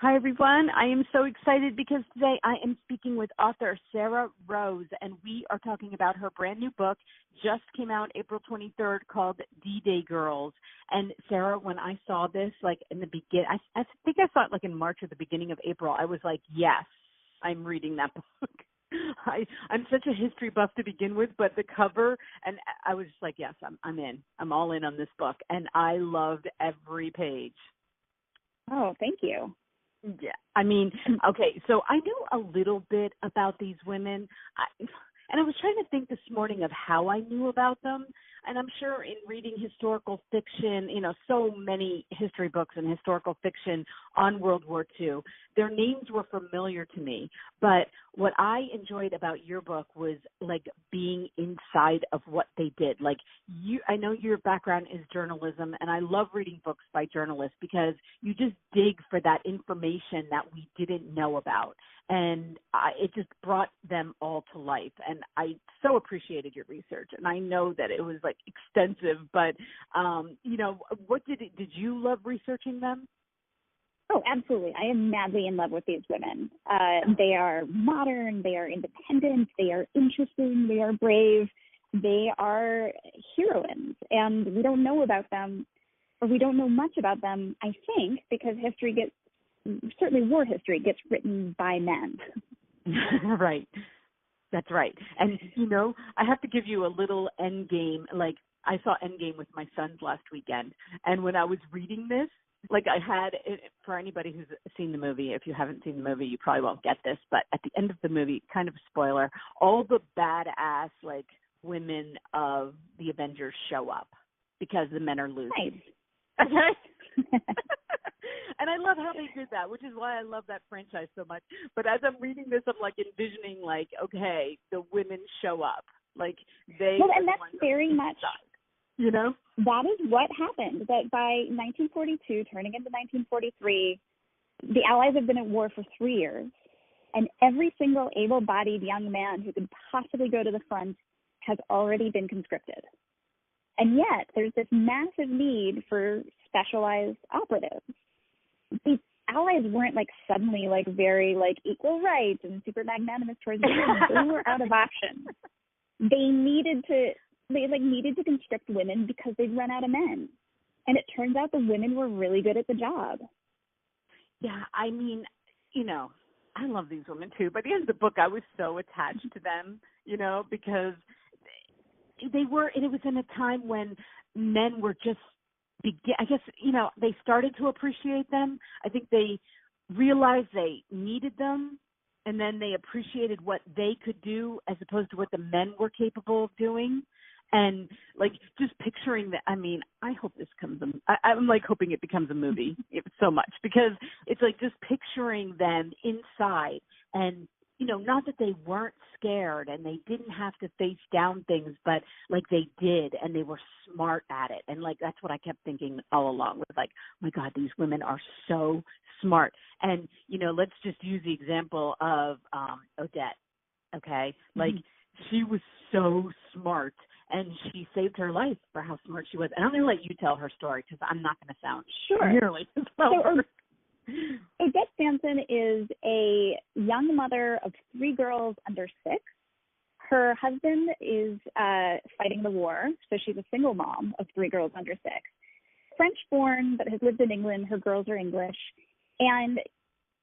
Hi, everyone. I am so excited because today I am speaking with author Sarah Rose, and we are talking about her brand new book, just came out April 23rd, called D-Day Girls. And Sarah, when I saw this, like in the beginning, I think I saw it like in March or the beginning of April, I was like, yes, I'm reading that book. I'm such a history buff to begin with, but the cover, and I was just like, yes, I'm in. I'm all in on this book, and I loved every page. Oh, thank you. Yeah, I mean, okay, so I know a little bit about these women, and I was trying to think this morning of how I knew about them, and I'm sure in reading historical fiction, so many history books and historical fiction on World War II, their names were familiar to me, but what I enjoyed about your book was, like, being inside of what they did. Like, I know your background is journalism, and I love reading books by journalists because you just dig for that information that we didn't know about, and it just brought them all to life, and I so appreciated your research, and I know that it was, like, extensive, but, what did you love researching them? Oh, absolutely. I am madly in love with these women. They are modern, they are independent, they are interesting, they are brave, they are heroines, and we don't know about them, or we don't know much about them, I think, because certainly war history gets written by men. Right. That's right. And, I have to give you a little Endgame. Like, I saw Endgame with my sons last weekend, and when I was reading this, like, I had, for anybody who's seen the movie, if you haven't seen the movie, you probably won't get this, but at the end of the movie, kind of a spoiler, all the badass, like, women of the Avengers show up because the men are losing. Nice. Okay? And I love how they did that, which is why I love that franchise so much. But as I'm reading this, I'm, like, envisioning, like, okay, the women show up. Like, they... Well, and that's very much... That is what happened, that by 1942, turning into 1943, the Allies have been at war for 3 years, and every single able-bodied young man who could possibly go to the front has already been conscripted. And yet, there's this massive need for specialized operatives. The Allies weren't, like, suddenly, like, very, like, equal rights and super magnanimous towards women. They were out of options. They needed to conscript women because they'd run out of men. And it turns out the women were really good at the job. Yeah, I mean, I love these women too. By the end of the book, I was so attached to them, because it was in a time when men were just, I guess, they started to appreciate them. I think they realized they needed them, and then they appreciated what they could do as opposed to what the men were capable of doing. And, like, just picturing that, I mean, I hope this I'm, like, hoping it becomes a movie so much, because it's, like, just picturing them inside and, not that they weren't scared and they didn't have to face down things, but, like, they did, and they were smart at it. And, like, that's what I kept thinking all along, with, like, oh, my God, these women are so smart. And, let's just use the example of Odette, okay? Like, she was so smart, and she saved her life for how smart she was. And I'm going to let you tell her story, because I'm not going to sound nearly as well. So, Odette Stanson is a young mother of 3 girls under 6. Her husband is fighting the war, so she's a single mom of 3 girls under 6. French-born, but has lived in England. Her girls are English. And,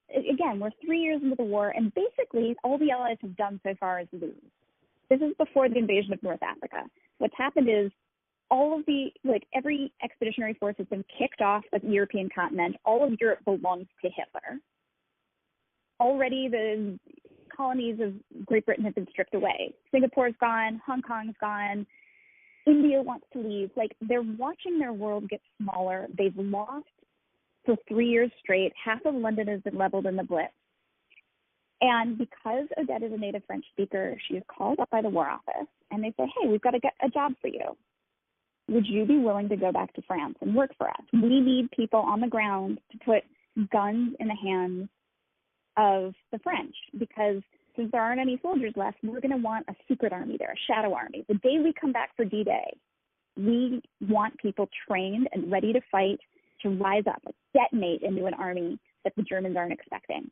again, we're 3 years into the war, and basically all the Allies have done so far is lose. This is before the invasion of North Africa. What's happened is every expeditionary force has been kicked off the European continent. All of Europe belongs to Hitler. Already the colonies of Great Britain have been stripped away. Singapore's gone. Hong Kong's gone. India wants to leave. Like, they're watching their world get smaller. They've lost for 3 years straight. Half of London has been leveled in the Blitz. And because Odette is a native French speaker, she is called up by the War Office, and they say, hey, we've got a job for you. Would you be willing to go back to France and work for us? We need people on the ground to put guns in the hands of the French, because since there aren't any soldiers left, we're going to want a secret army there, a shadow army. The day we come back for D-Day, we want people trained and ready to fight, to rise up, detonate into an army that the Germans aren't expecting.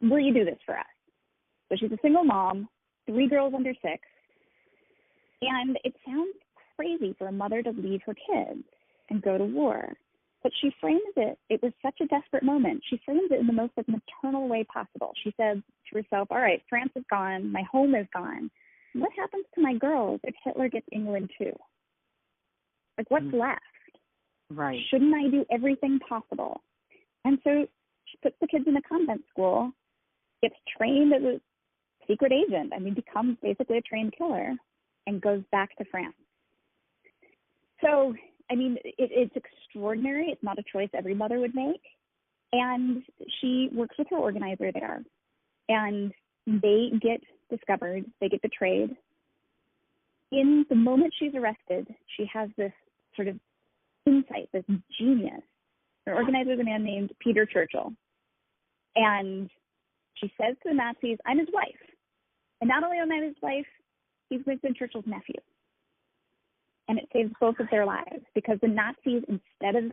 Will you do this for us? So she's a single mom, 3 girls under 6, and it sounds crazy for a mother to leave her kids and go to war. But she frames it was such a desperate moment. She frames it in the most maternal way possible. She said to herself, all right, France is gone, my home is gone. What happens to my girls if Hitler gets England too? Like, what's left? Right. Shouldn't I do everything possible? And so she puts the kids in a convent school, gets trained as a secret agent, becomes basically a trained killer, and goes back to France. So, it's extraordinary. It's not a choice every mother would make. And she works with her organizer there. And they get discovered. They get betrayed. In the moment she's arrested, she has this sort of insight, this genius. Her organizer is a man named Peter Churchill. And she says to the Nazis, I'm his wife. And not only am I his wife, he's Winston Churchill's nephew. And it saves both of their lives because the Nazis, instead of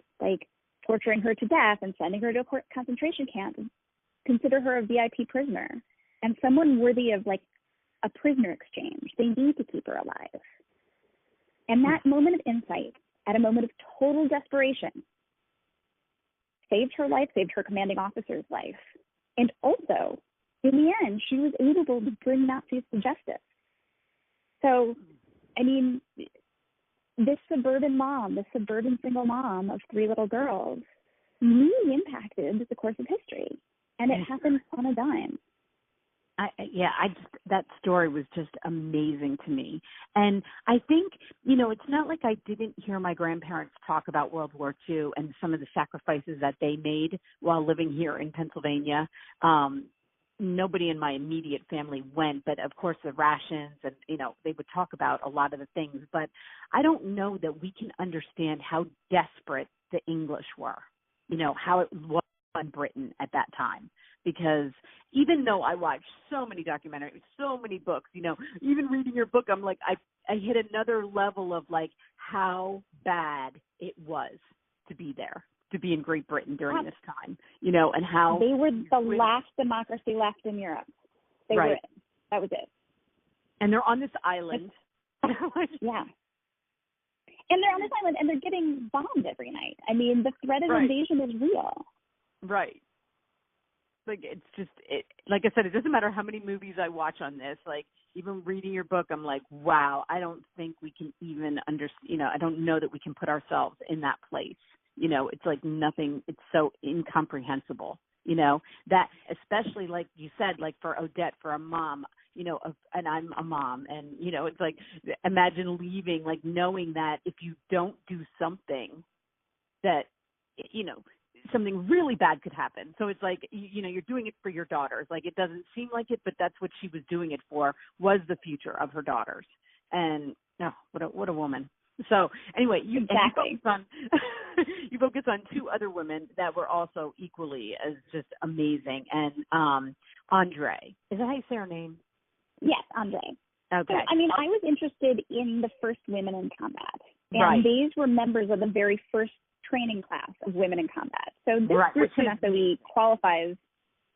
torturing her to death and sending her to a concentration camp, consider her a VIP prisoner and someone worthy of a prisoner exchange. They need to keep her alive. And that moment of insight, at a moment of total desperation, saved her life, saved her commanding officer's life. And also, in the end, she was able to bring Nazis to justice. So, this suburban single mom of 3 little girls really impacted the course of history. And it happened on a dime. That story was just amazing to me. And I think, it's not like I didn't hear my grandparents talk about World War II and some of the sacrifices that they made while living here in Pennsylvania. Nobody in my immediate family went, but of course the rations and, they would talk about a lot of the things. But I don't know that we can understand how desperate the English were, how it was in Britain at that time. Because even though I watched so many documentaries, so many books, even reading your book, I'm like, I hit another level of how bad it was to be there, to be in Great Britain during this time, and how they were the last democracy left in Europe. They were it. That was it. And they're on this island. Yeah. And they're on this island and they're getting bombed every night. The threat of invasion is real. Right. It's just, like I said, it doesn't matter how many movies I watch on this. Even reading your book, I'm like, wow, I don't think we can even understand, I don't know that we can put ourselves in that place. It's like nothing, it's so incomprehensible, that especially like you said, for Odette, for a mom, and I'm a mom and, it's like, imagine leaving, knowing that if you don't do something that, something really bad could happen. So it's you're doing it for your daughters. It doesn't seem like it, but that's what she was doing it for, was the future of her daughters. And what a woman. So anyway, you focus on 2 other women that were also equally as just amazing. And Andre, is that how you say her name? Yes, Andre. Okay. So, I was interested in the first women in combat. And these were members of the very first training class of women in combat. So this group from SOE qualifies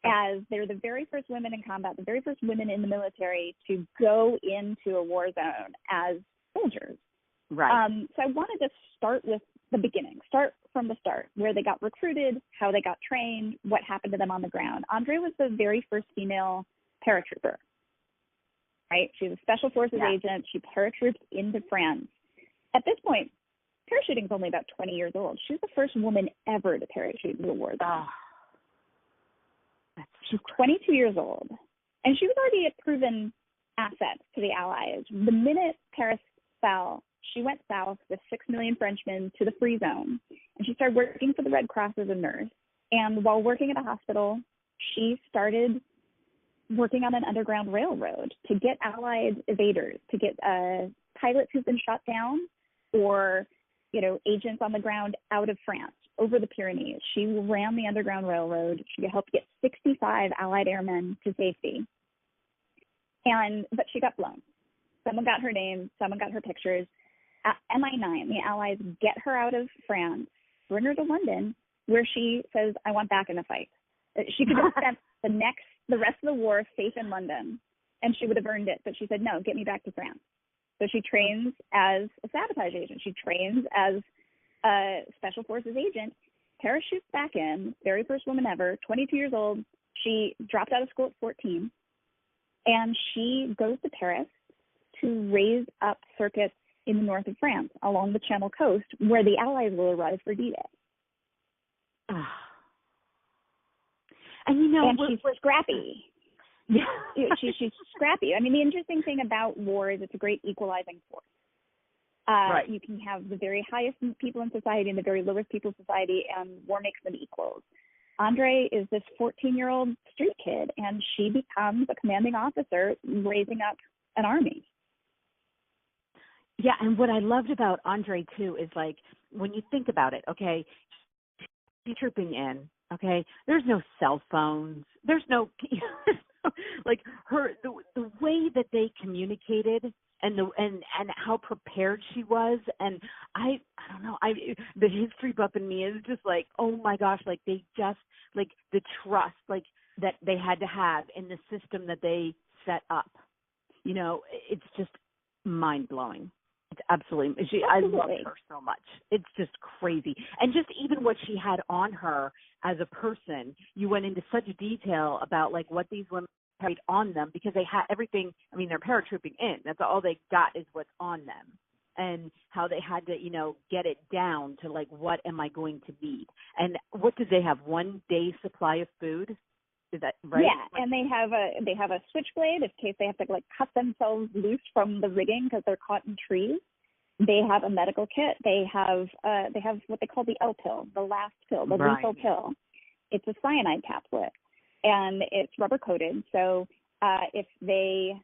as they're the very first women in combat, the very first women in the military to go into a war zone as soldiers. Right. So I wanted to start with the beginning, start from the start, where they got recruited, how they got trained, what happened to them on the ground. Andre was the very first female paratrooper, right? She was a special forces agent. She paratrooped into France. At this point, parachuting is only about 20 years old. She's the first woman ever to parachute into a war zone. She's 22 years old, and she was already a proven asset to the Allies. The minute Paris fell, she went south with 6 million Frenchmen to the free zone, and she started working for the Red Cross as a nurse. And while working at a hospital, she started working on an underground railroad to get Allied evaders, to get pilots who've been shot down or agents on the ground out of France, over the Pyrenees. She ran the Underground Railroad. She helped get 65 Allied airmen to safety. But she got blown. Someone got her name. Someone got her pictures. MI9, the Allies, get her out of France, bring her to London, where she says, I want back in the fight. She could have spent the rest of the war safe in London, and she would have earned it. But she said, no, get me back to France. So she trains as a sabotage agent. She trains as a special forces agent, parachutes back in, very first woman ever, 22 years old. She dropped out of school at 14, and she goes to Paris to raise up circuits in the north of France along the Channel coast where the Allies will arrive for D-Day. And she's scrappy. Yeah. she's scrappy. I mean, the interesting thing about war is it's a great equalizing force. Right. You can have the very highest people in society and the very lowest people in society, and war makes them equals. Andre is this 14-year-old street kid, and she becomes a commanding officer raising up an army. Yeah, and what I loved about Andre, too, is, like, when you think about it, okay, she's trooping in, okay, there's no cell phones, there's no, like, the way that they communicated and how prepared she was, and I don't know, the history buff in me is just like, oh my gosh, like, they just, like, the trust, like, that they had to have in the system that they set up, it's just mind-blowing. It's absolutely. I love her so much. It's just crazy. And just even what she had on her as a person, you went into such detail about, like, what these women carried on them, because they had everything. I mean, they're paratrooping in. That's all they got is what's on them. And how they had to, get it down to, like, what am I going to need? And what did they have? 1 day supply of food? Is that right? Yeah, and they have a switchblade in case they have to, like, cut themselves loose from the rigging because they're caught in trees. They have a medical kit. They have what they call the L pill, the last pill, the lethal pill. It's a cyanide capsule, and it's rubber coated. So if they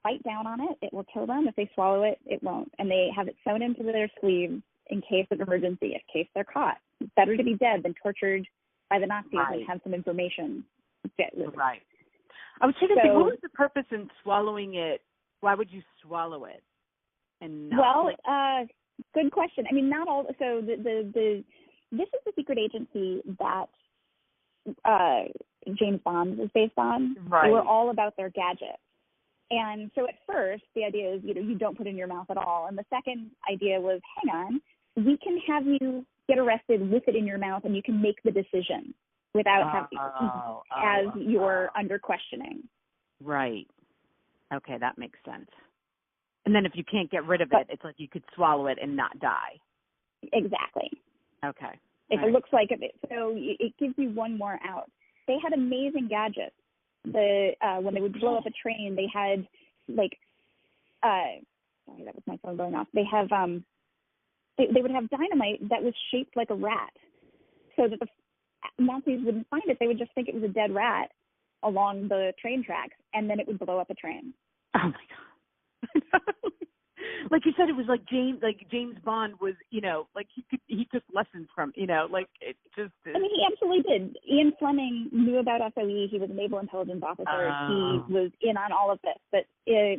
bite down on it, it will kill them. If they swallow it, it won't. And they have it sewn into their sleeves in case of emergency, in case they're caught. It's better to be dead than tortured by the Nazis and have some information. Right. I was trying to think, what was the purpose in swallowing it? Why would you swallow it? And good question. I mean, not all. So this is the secret agency that James Bond is based on. Right. They were all about their gadgets. And so at first, the idea is, you don't put it in your mouth at all. And the second idea was, hang on, we can have you get arrested with it in your mouth, and you can make the decision without having you're under questioning. Right. Okay, that makes sense. And then if you can't get rid of it, it's like you could swallow it and not die. Exactly. Okay. If it looks like it. So it gives you one more out. They had amazing gadgets. When they would blow up a train, they had, like, sorry, that was my phone going off. They have, they would have dynamite that was shaped like a rat, so that the Nazis wouldn't find it. They would just think it was a dead rat along the train tracks, and then it would blow up a train. Oh my God. Like you said, it was like James Bond was, like he took lessons from, like it just. I mean, he absolutely did. Ian Fleming knew about SOE. He was a naval intelligence officer. He was in on all of this. But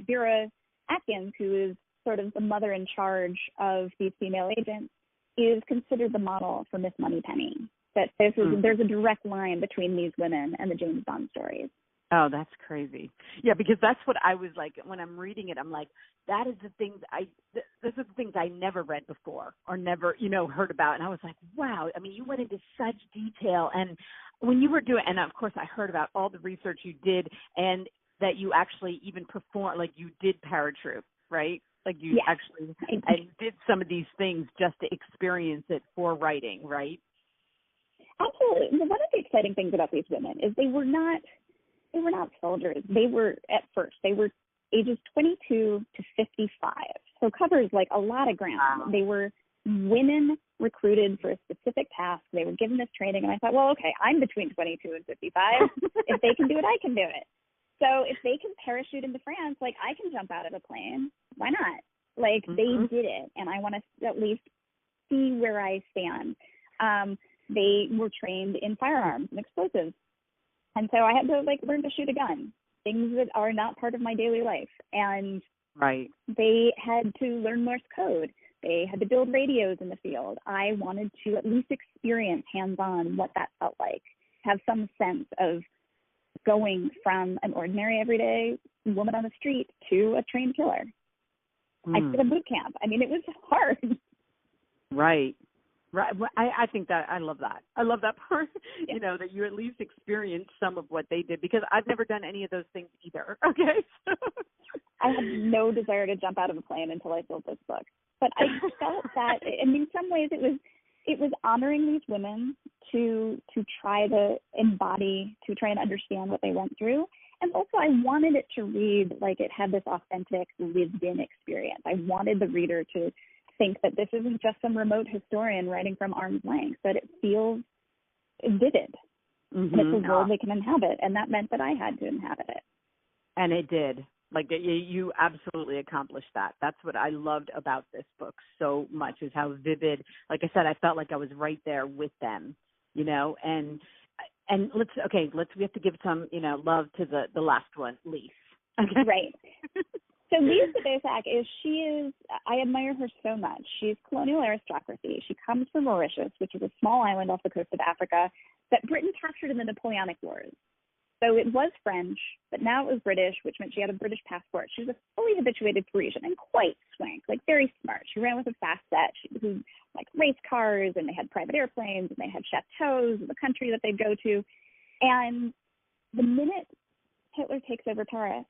Vera Atkins, who is sort of the mother in charge of these female agents, is considered the model for Miss Moneypenny. That there's a direct line between these women and the James Bond stories. Oh, that's crazy. Yeah, because that's what I was like when I'm reading it. I'm like, that is the things those are the things I never read before or never, heard about. And I was like, wow. I mean, you went into such detail. And when you were doing, and of course I heard about all the research you did and that you actually even performed, like you did paratroop, right? Like you actually and did some of these things just to experience it for writing, right? Absolutely. One of the exciting things about these women is they were not soldiers. They were, at first, they were ages 22 to 55. So covers like a lot of ground. Wow. They were women recruited for a specific task. They were given this training. And I thought, well, okay, I'm between 22 and 55. If they can do it, I can do it. So if they can parachute into France, like I can jump out of a plane. Why not? Like they did it. And I want to at least see where I stand. They were trained in firearms and explosives. And so I had to learn to shoot a gun, things that are not part of my daily life. And they had to learn Morse code. They had to build radios in the field. I wanted to at least experience hands-on what that felt like. have some sense of going from an ordinary everyday woman on the street to a trained killer. I did a boot camp. I mean, it was hard. Right. I think that I love that. I love that part, you know, that you at least experienced some of what they did, because I've never done any of those things either. Okay. I had no desire to jump out of a plane until I filled this book. But I felt that, and in some ways it was honoring these women to try to embody, to try and understand what they went through. And also I wanted it to read like it had this authentic lived-in experience. I wanted the reader to think that this isn't just some remote historian writing from arm's length, that it feels vivid. And it's a world they can inhabit. And that meant that I had to inhabit it. And it did. Like, you absolutely accomplished that. That's what I loved about this book so much, is how vivid. Like I said, I felt like I was right there with them, you know. And we have to give some, you know, love to the last one, Lise. Okay. Right. So Lise Besak I admire her so much. She's colonial aristocracy. She comes from Mauritius, which is a small island off the coast of Africa that Britain captured in the Napoleonic Wars. So it was French, but now it was British, which meant she had a British passport. She was a fully habituated Parisian and quite swank, like very smart. She ran with a fast set. She was like race cars, and they had private airplanes, and they had chateaus in the country that they'd go to. And the minute Hitler takes over Paris,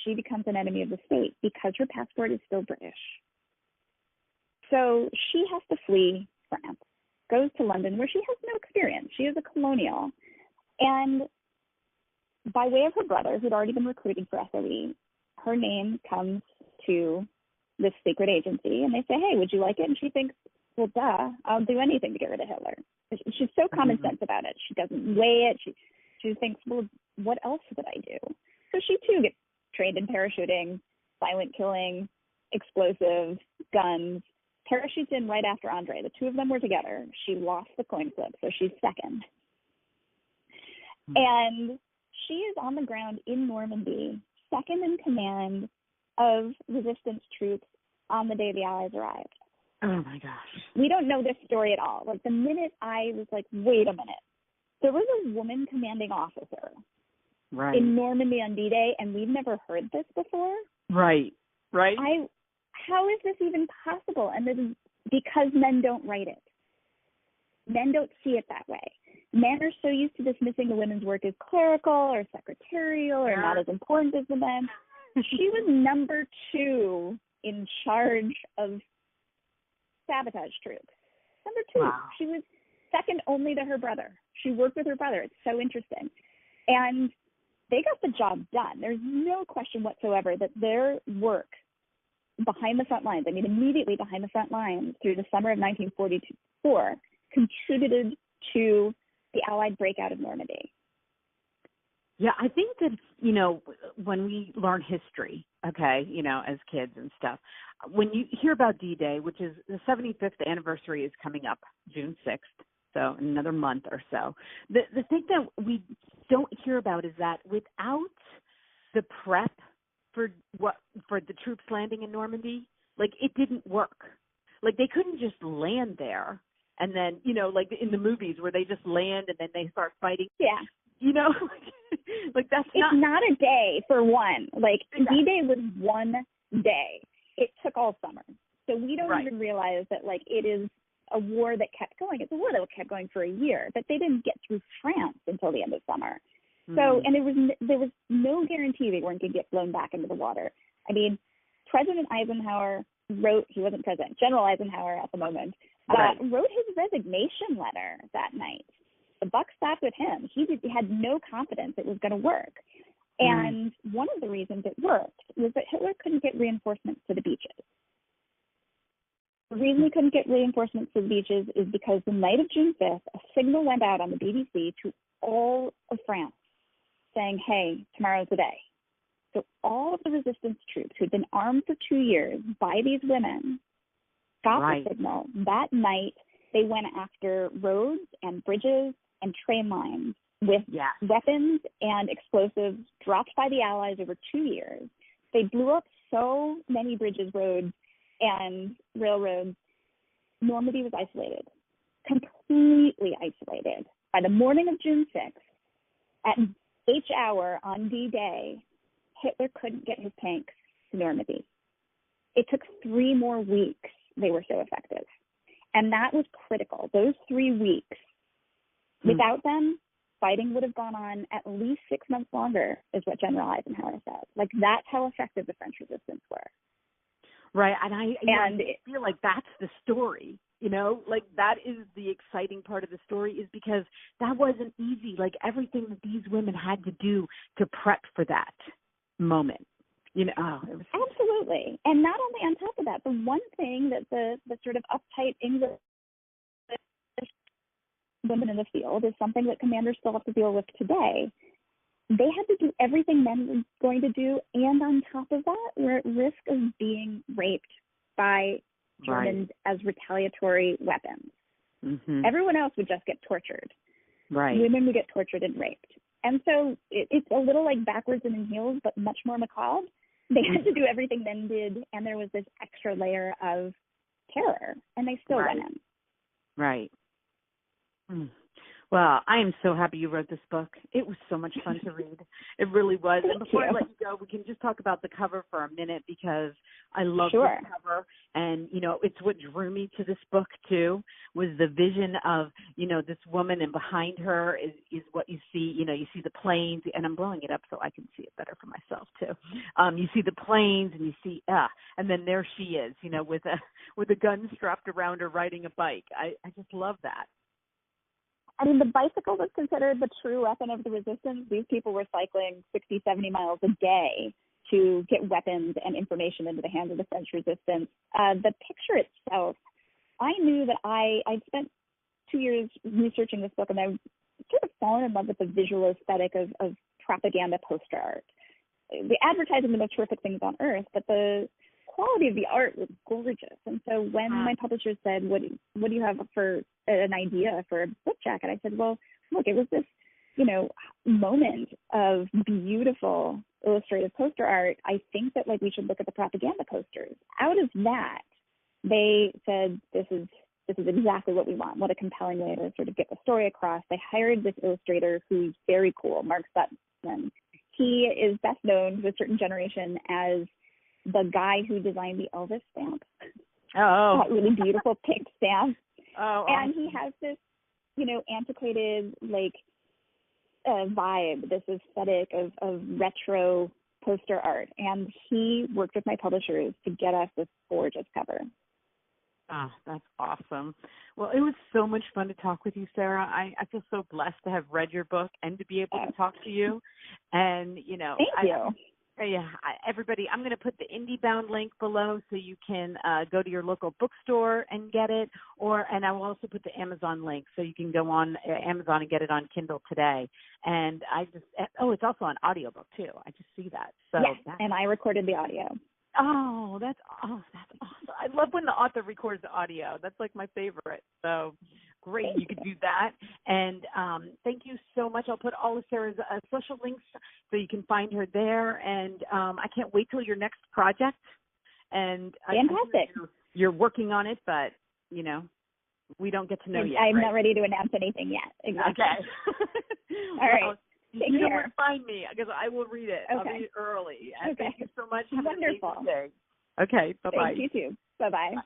she becomes an enemy of the state because her passport is still British. So she has to flee France, goes to London, where she has no experience. She is a colonial. And by way of her brother, who'd already been recruiting for SOE, her name comes to this secret agency, and they say, hey, would you like it? And she thinks, well, duh, I'll do anything to get rid of Hitler. She's so common sense about it. She doesn't weigh it. She thinks, well, what else would I do? So she, too, gets trained in parachuting, silent killing, explosives, guns, parachutes in right after Andre. The two of them were together. She lost the coin flip, so she's second. And she is on the ground in Normandy, second in command of resistance troops on the day the Allies arrived. Oh, my gosh. We don't know this story at all. Like, the minute I was like, wait a minute, there was a woman commanding officer in Normandy on D-Day, and we've never heard this before. Right. How is this even possible? And this is because men don't write it. Men don't see it that way. Men are so used to dismissing the women's work as clerical or secretarial or not as important as the men. She was number 2 in charge of sabotage troops. Number 2. Wow. She was second only to her brother. She worked with her brother. It's so interesting. And they got the job done. There's no question whatsoever that their work behind the front lines, I mean, immediately behind the front lines through the summer of 1944, contributed to the Allied breakout of Normandy. Yeah, I think that, you know, when we learn history, okay, you know, as kids and stuff, when you hear about D-Day, which is the 75th anniversary is coming up June 6th, so in another month or so, the thing that we don't hear about is that without the prep for the troops landing in Normandy, like, it didn't work. Like, they couldn't just land there and then, you know, like in the movies where they just land and then they start fighting. Yeah. You know, like it's not a day for one. Like, exactly. D-Day was one day. It took all summer. So we don't even realize that, like, it is a war that kept going. It's a war that kept going for a year, but they didn't get through France until the end of summer. So, and there was no guarantee they weren't going to get blown back into the water. I mean, President Eisenhower wrote, he wasn't president, General Eisenhower at the moment, wrote his resignation letter that night. The buck stopped with him. He had no confidence it was going to work. And one of the reasons it worked was that Hitler couldn't get reinforcements to the beaches. The reason he couldn't get reinforcements to the beaches is because the night of June 5th, a signal went out on the BBC to all of France saying, hey, tomorrow's the day. So all of the resistance troops who'd been armed for 2 years by these women got the signal. That night, they went after roads and bridges and train lines with weapons and explosives dropped by the Allies over 2 years. They blew up so many bridges, roads, and railroads. Normandy was isolated, completely isolated by the morning of June 6th, at H hour on D-Day, Hitler couldn't get his tanks to Normandy. It took 3 more weeks. They were so effective. And that was critical. Those 3 weeks, without them, fighting would have gone on at least 6 months longer, is what General Eisenhower said. Like, that's how effective the French resistance were. Right. And I feel like that's the story, you know, like that is the exciting part of the story, is because that wasn't easy. Like, everything that these women had to do to prep for that moment, you know. It was absolutely. And not only on top of that, the one thing that the sort of uptight English women in the field is something that commanders still have to deal with today. They had to do everything men were going to do, and on top of that, were at risk of being raped by Germans as retaliatory weapons. Mm-hmm. Everyone else would just get tortured. Right. Women would get tortured and raped. And so it's a little like backwards and in heels, but much more macabre. They had to do everything men did, and there was this extra layer of terror, and they still went in. Right. Mm. Well, I am so happy you wrote this book. It was so much fun to read. It really was. And before I let you go, we can just talk about the cover for a minute, because I love the cover. And, you know, it's what drew me to this book, too, was the vision of, you know, this woman, and behind her is what you see. You know, you see the planes, and I'm blowing it up so I can see it better for myself, too. You see the planes, and you see, and then there she is, you know, with a gun strapped around her riding a bike. I just love that. I mean, the bicycle was considered the true weapon of the resistance. These people were cycling 60, 70 miles a day to get weapons and information into the hands of the French resistance. The picture itself, I knew that I'd spent 2 years researching this book, and I sort of fallen in love with the visual aesthetic of propaganda poster art. The advertising, the most terrific things on earth, but the quality of the art was gorgeous. And so when my publisher said, what do you have for an idea for a book jacket? I said, well, look, it was this, you know, moment of beautiful illustrative poster art. I think that, like, we should look at the propaganda posters. Out of that, they said, this is exactly what we want. What a compelling way to sort of get the story across. They hired this illustrator who's very cool, Mark Sutton. He is best known to a certain generation as the guy who designed the Elvis stamp. Oh. That really beautiful pink stamp. Oh. And he has this, you know, antiquated, like, vibe, this aesthetic of retro poster art. And he worked with my publishers to get us this gorgeous cover. Oh, that's awesome. Well, it was so much fun to talk with you, Sarah. I feel so blessed to have read your book and to be able to talk to you. And, you know, Thank you. Yeah, everybody, I'm going to put the IndieBound link below so you can go to your local bookstore and get it, and I will also put the Amazon link so you can go on Amazon and get it on Kindle today. And it's also on audiobook too. I just see that. So yes, and I recorded the audio. Oh, that's awesome. I love when the author records the audio. That's like my favorite. So great. You could do that. And thank you so much. I'll put all of Sarah's social links so you can find her there. And I can't wait till your next project. And fantastic. You're working on it, but, you know, we don't get to know yet. I'm not ready to announce anything yet. Exactly. Okay. All right. You know where to find me, because I will read it. Okay. I'll read it early. And thank you so much. Have wonderful. An amazing day. Okay. Bye-bye. Thank you too. Bye-bye. Bye.